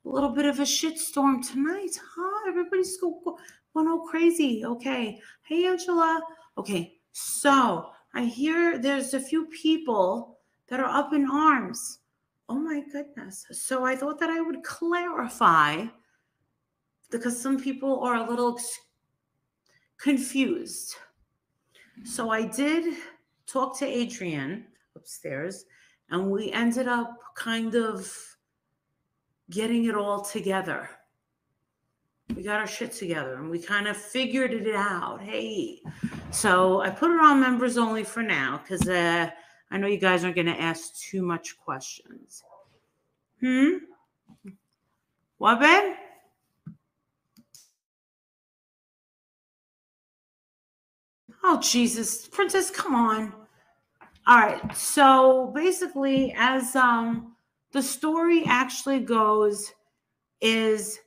a little bit of a shitstorm tonight, huh? Everybody's going all crazy. Okay. Hey, Angela. Okay. So I hear there's a few people that are up in arms. Oh my goodness. So I thought that I would clarify because some people are a little confused. So I did talk to Adrienne upstairs, and we ended up kind of getting it all together. We got our shit together and we kind of figured it out. Hey, so I put it on members only for now because I know you guys aren't going to ask too much questions. What, babe? Oh, Jesus. Princess, come on. All right. So basically, as the story actually goes, is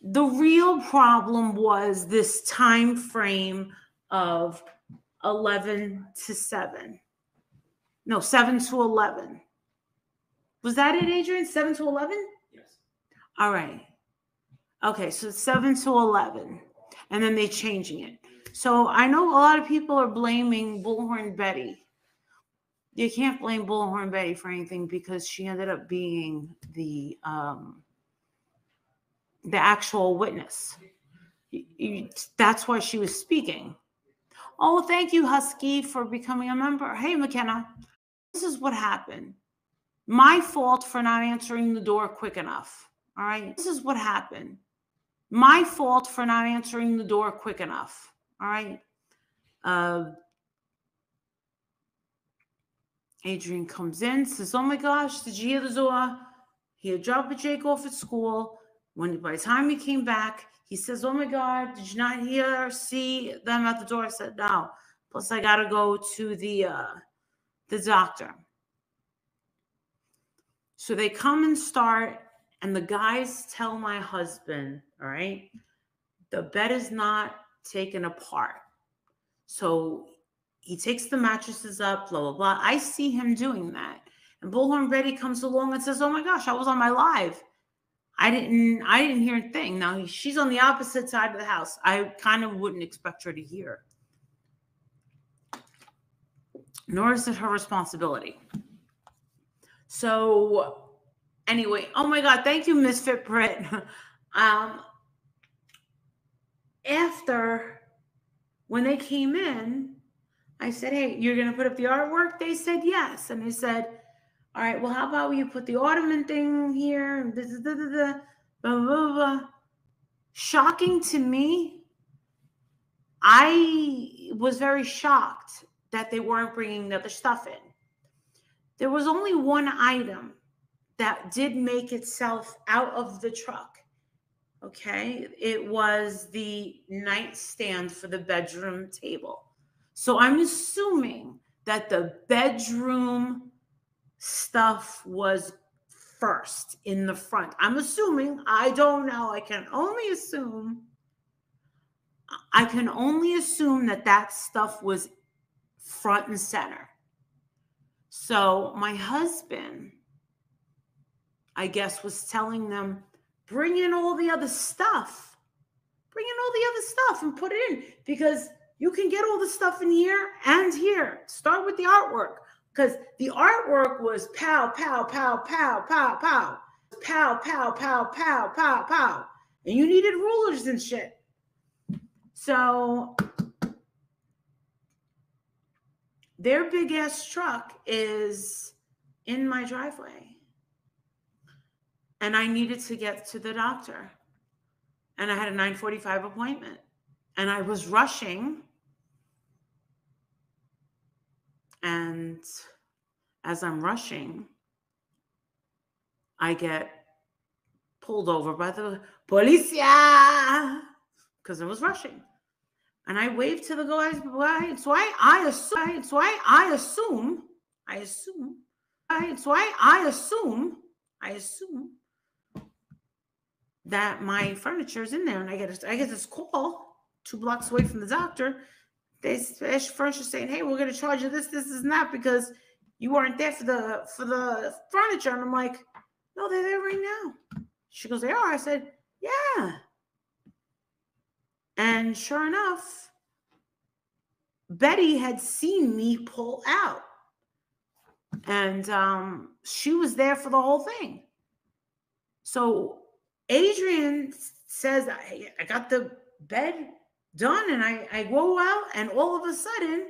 the real problem was this time frame of 11 to 7. No, 7 to 11. Was that it, Adrian? 7 to 11? Yes. All right. Okay, so 7 to 11. And then they're changing it. So I know a lot of people are blaming Bullhorn Betty. You can't blame Bullhorn Betty for anything because she ended up being the actual witness. That's why she was speaking. Oh, thank you, Husky, for becoming a member. Hey, McKenna. This is what happened. My fault for not answering the door quick enough. All right. This is what happened. My fault for not answering the door quick enough. All right. Adrian comes in, says, oh my gosh, did you hear the Zohar? He had dropped Jake off at school. By the time he came back, he says, oh my God, did you not see them at the door? I said, no. Plus, I got to go to the doctor. So they come and start, and the guys tell my husband, all right, the bed is not taken apart. So he takes the mattresses up, blah, blah, blah. I see him doing that. And Bullhorn Betty comes along and says, oh my gosh, I was on my live. I didn't hear a thing. Now she's on the opposite side of the house. I kind of wouldn't expect her to hear. Nor is it her responsibility. So anyway, oh my God, thank you, Misfit Brit. After, when they came in, I said, hey, you're going to put up the artwork? They said yes. And I said, all right, well, how about you put the ottoman thing here? And this, blah, blah, blah, blah. Shocking to me. I was very shocked that they weren't bringing the other stuff in. There was only one item that did make itself out of the truck. Okay. It was the nightstand for the bedroom table. So I'm assuming that the bedroom stuff was first in the front. I'm assuming, I don't know. I can only assume that stuff was front and center. So my husband, I guess, was telling them, bring in all the other stuff. Bring in all the other stuff and put it in, because you can get all the stuff in here and here. Start with the artwork, because the artwork was pow, pow, pow, pow, pow, pow. Pow, pow, pow, pow, pow, pow. And you needed rulers and shit. So their big ass truck is in my driveway. And I needed to get to the doctor. And I had a 9:45 appointment. And I was rushing. And as I'm rushing, I get pulled over by the policia because I was rushing. And I waved to the guys. So I assume that my furniture is in there. And I get this call 2 blocks away from the doctor. Ashley Furniture saying, hey, we're going to charge you this, and that because you weren't there for the furniture. And I'm like, no, they're there right now. She goes, they are. I said, yeah. And sure enough, Betty had seen me pull out. And she was there for the whole thing. So Adrian says, I got the bed done, and I go out, and all of a sudden,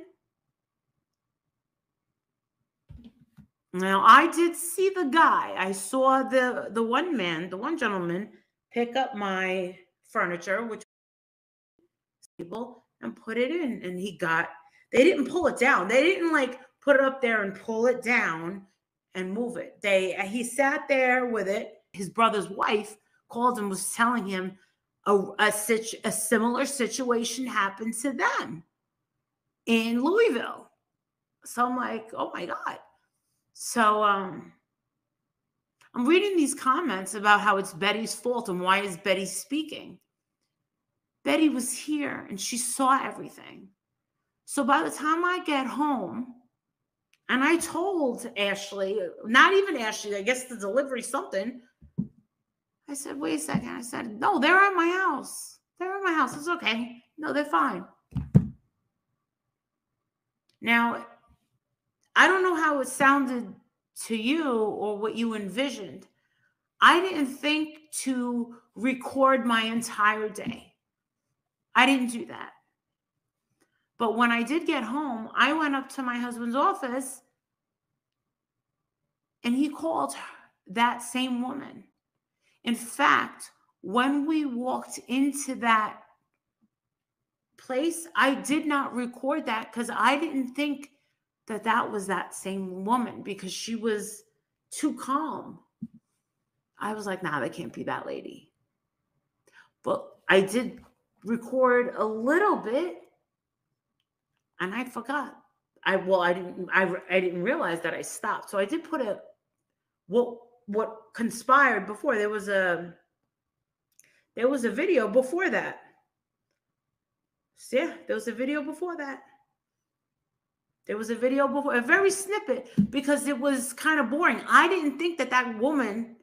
now I did see the guy. I saw the one gentleman pick up my furniture, which table, and put it in, and they didn't pull it down. They didn't like put it up there and pull it down and move it. He sat there with it. His brother's wife called and was telling him a similar situation happened to them in Louisville. So I'm like, oh my God. So I'm reading these comments about how it's Betty's fault and why is Betty speaking. Betty was here and she saw everything. So by the time I get home, and I told Ashley, not even Ashley, I guess the delivery something, I said, wait a second. I said, no, they're at my house. They're at my house. It's okay. No, they're fine. Now, I don't know how it sounded to you or what you envisioned. I didn't think to record my entire day. I didn't do that. But when I did get home, I went up to my husband's office and he called that same woman. In fact, when we walked into that place, I did not record that because I didn't think that was that same woman because she was too calm. I was like, nah, that can't be that lady. But I did record a little bit and I forgot. I didn't realize that I stopped. So I did put what conspired before. There was a video before that. So yeah, there was a video before that. There was a video before, a very snippet, because it was kind of boring. I didn't think that woman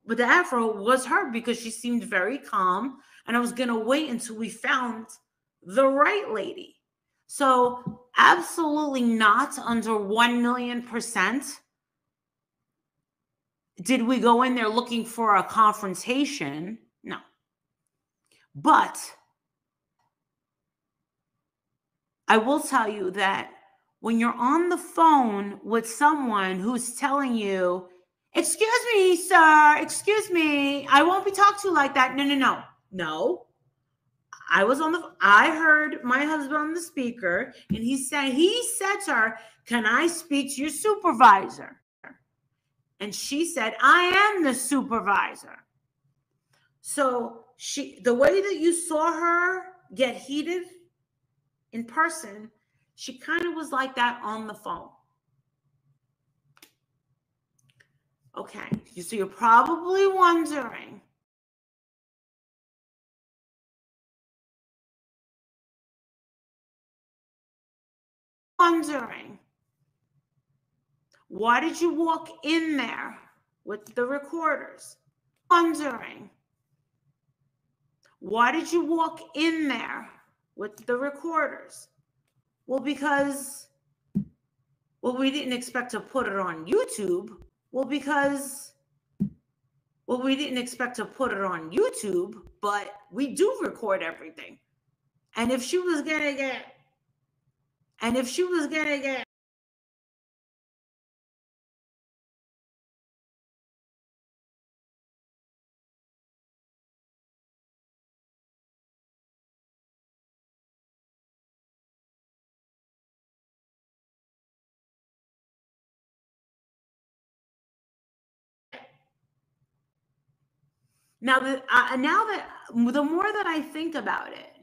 with the afro was her because she seemed very calm, and I was going to wait until we found the right lady. So absolutely not under 1,000,000% did we go in there looking for a confrontation. No. But I will tell you that when you're on the phone with someone who's telling you, excuse me, sir, excuse me, I won't be talked to like that. No. I heard my husband on the speaker, and he said to her, can I speak to your supervisor? And she said, I am the supervisor. So the way that you saw her get heated in person, she kind of was like that on the phone. Okay, so you're probably wondering, why did you walk in there with the recorders? Why did you walk in there with the recorders? Well, because, we didn't expect to put it on YouTube. We didn't expect to put it on YouTube, but we do record everything. And if she was gonna get now the more that I think about it,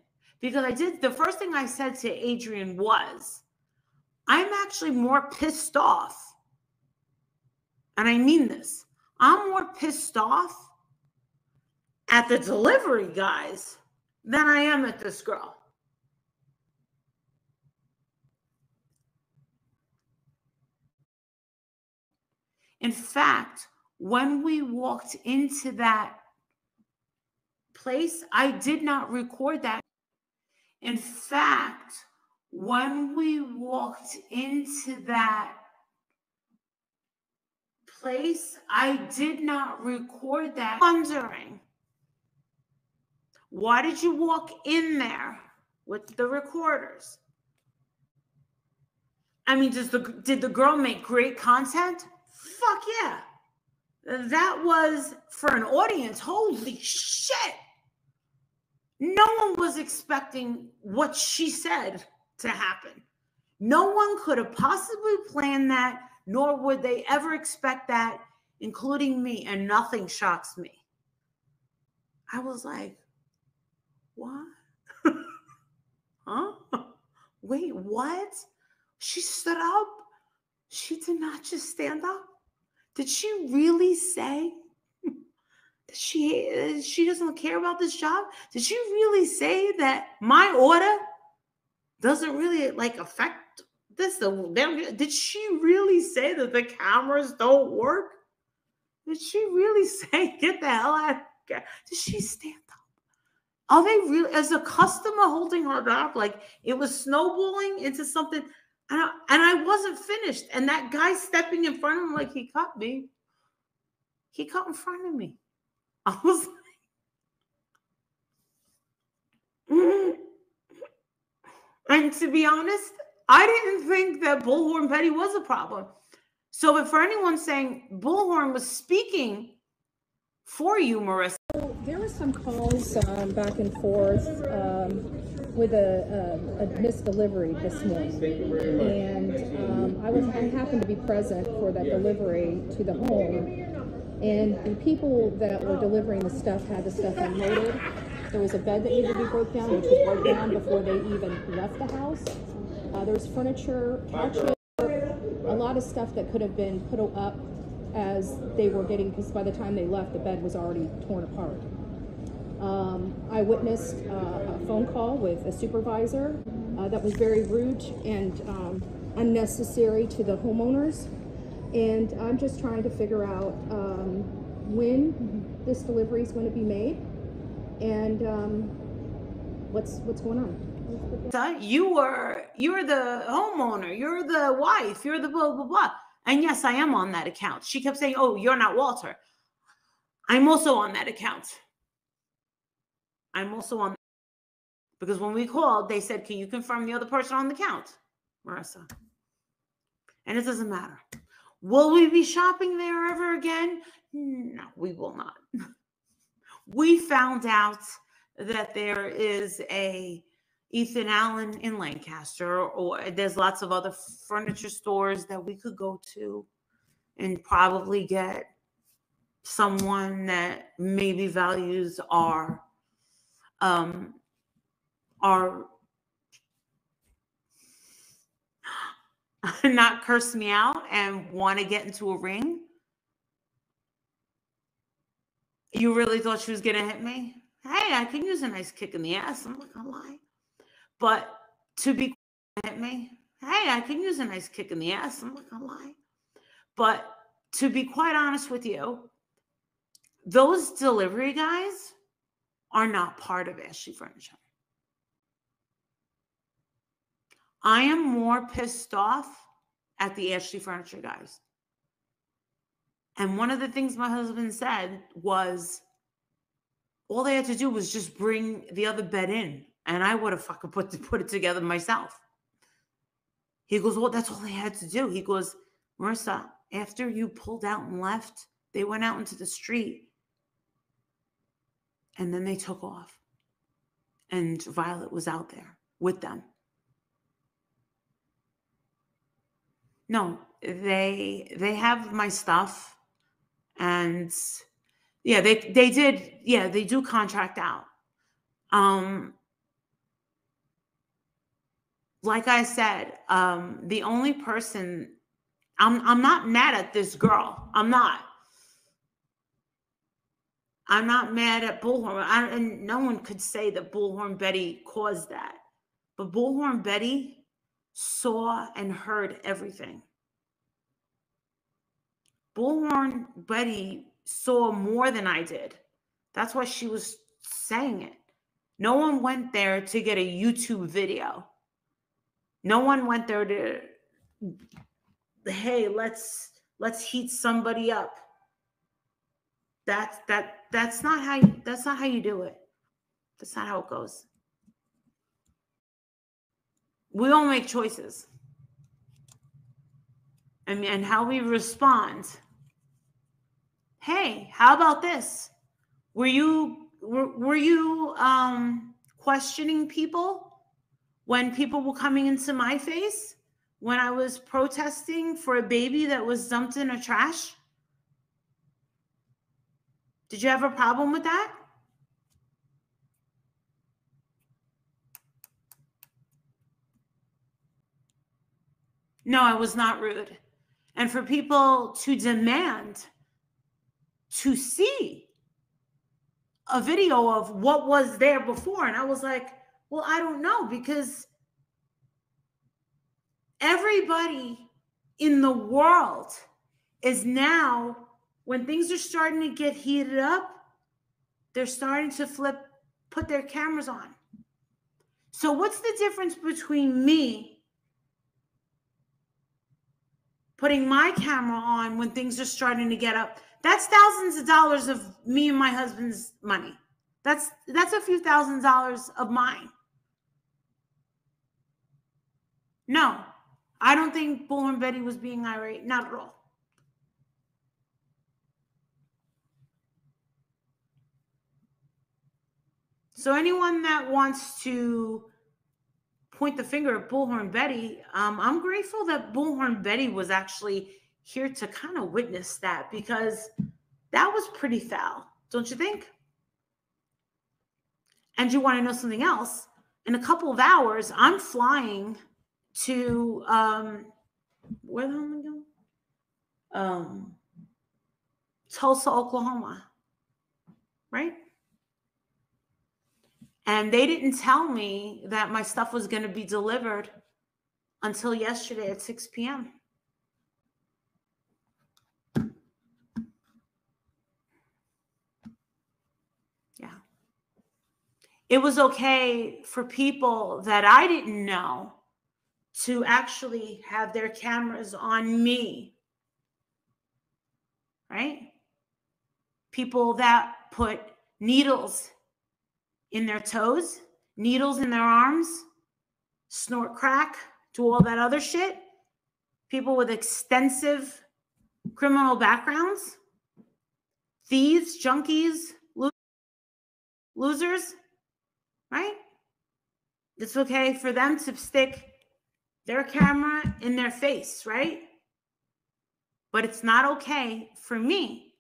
because the first thing I said to Adrian was, I'm actually more pissed off. And I mean this. I'm more pissed off at the delivery guys than I am at this girl. In fact, when we walked into that place, I did not record that. In fact, when we walked into that place, I did not record that. Wondering, why did you walk in there with the recorders? I mean, did the girl make great content? Fuck yeah. That was for an audience. Holy shit. No one was expecting what she said to happen. No one could have possibly planned that, nor would they ever expect that, including me, and nothing shocks me. I was like, what? Huh? Wait, what? She stood up? She did not just stand up. Did she really say that she doesn't care about this job? Did she really say that my order doesn't really like affect this? Did she really say that the cameras don't work? Did she really say get the hell out of here? Did she stand up? Are they really, as a customer, holding her back? Like it was snowballing into something, and I wasn't finished. And that guy stepping in front of him, like he cut me. He cut in front of me. I was like, and to be honest, I didn't think that Bullhorn Betty was a problem. So, if for anyone saying Bullhorn was speaking for you, Marissa. There were some calls back and forth with a missed delivery this morning, and I happened to be present for that delivery to the home. And the people that were delivering the stuff had the stuff unloaded. There was a bed that needed to be broke down, which was broke down before they even left the house. There was furniture, couches, a lot of stuff that could have been put up as they were getting, because by the time they left, the bed was already torn apart. I witnessed a phone call with a supervisor that was very rude and unnecessary to the homeowners. And I'm just trying to figure out when this delivery is going to be made and what's going on. You're the homeowner, you're the wife, you're the blah, blah, blah. And yes, I am on that account. She kept saying, oh, you're not Walter. I'm also on that account. I'm also on, because when we called, they said, can you confirm the other person on the account, Marissa? And it doesn't matter. Will we be shopping there ever again? No, we will not. We found out that there is a Ethan Allen in Lancaster, or there's lots of other furniture stores that we could go to and probably get someone that maybe values our not curse me out and want to get into a ring. You really thought she was going to hit me? Hey, I can use a nice kick in the ass. I'm not going to lie. But to be hit me, hey, I can use a nice kick in the ass. I'm not going to lie. But to be quite honest with you, those delivery guys are not part of Ashley Furniture. I am more pissed off at the Ashley Furniture guys. And one of the things my husband said was, all they had to do was just bring the other bed in, and I would have fucking put it together myself. He goes, well, that's all they had to do. He goes, Marissa, after you pulled out and left, they went out into the street, and then they took off. And Violet was out there with them. No, they have my stuff. And yeah, they did. Yeah, they do contract out. Like I said, the only person, I'm not mad at this girl. I'm not mad at Bullhorn. And no one could say that Bullhorn Betty caused that. But Bullhorn Betty saw and heard everything. Bullhorn Betty saw more than I did. That's why she was saying it. No one went there to get a YouTube video. No one went there to, hey, let's heat somebody up. That's not how you do it. That's not how it goes. We all make choices. And how we respond. Hey, how about this? Were you questioning people when people were coming into my face when I was protesting for a baby that was dumped in a trash? Did you have a problem with that? No, I was not rude. And for people to demand to see a video of what was there before, and I was like, well, I don't know, because everybody in the world is now, when things are starting to get heated up, they're starting to put their cameras on. So what's the difference between me putting my camera on when things are starting to get up? That's thousands of dollars of me and my husband's money. That's a few $1,000s of mine. No, I don't think Bullhorn Betty was being irate. Not at all. So anyone that wants to point the finger at Bullhorn Betty, I'm grateful that Bullhorn Betty was actually here to kind of witness that, because that was pretty foul, don't you think? And you want to know something else? In a couple of hours, I'm flying to where the hell am I going? Tulsa, Oklahoma, right? And they didn't tell me that my stuff was going to be delivered until yesterday at 6 p.m. Yeah. It was okay for people that I didn't know to actually have their cameras on me, right? People that put needles in their toes, needles in their arms, snort crack, do all that other shit. People with extensive criminal backgrounds, thieves, junkies, losers, right? It's okay for them to stick their camera in their face, right? But it's not okay for me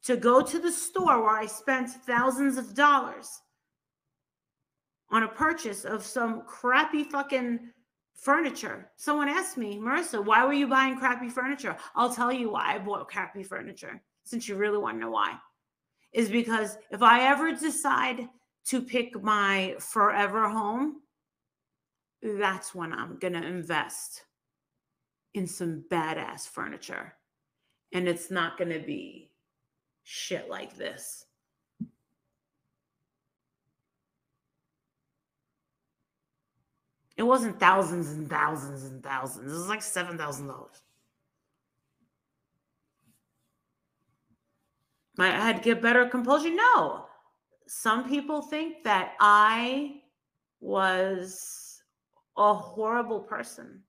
to go to the store where I spent thousands of dollars on a purchase of some crappy fucking furniture. Someone asked me, Marissa, why were you buying crappy furniture? I'll tell you why I bought crappy furniture, since you really want to know why. Is because if I ever decide to pick my forever home, that's when I'm going to invest in some badass furniture. And it's not going to be shit like this. It wasn't thousands and thousands and thousands. It was like $7,000. I had to get better composure. No. Some people think that I was a horrible person.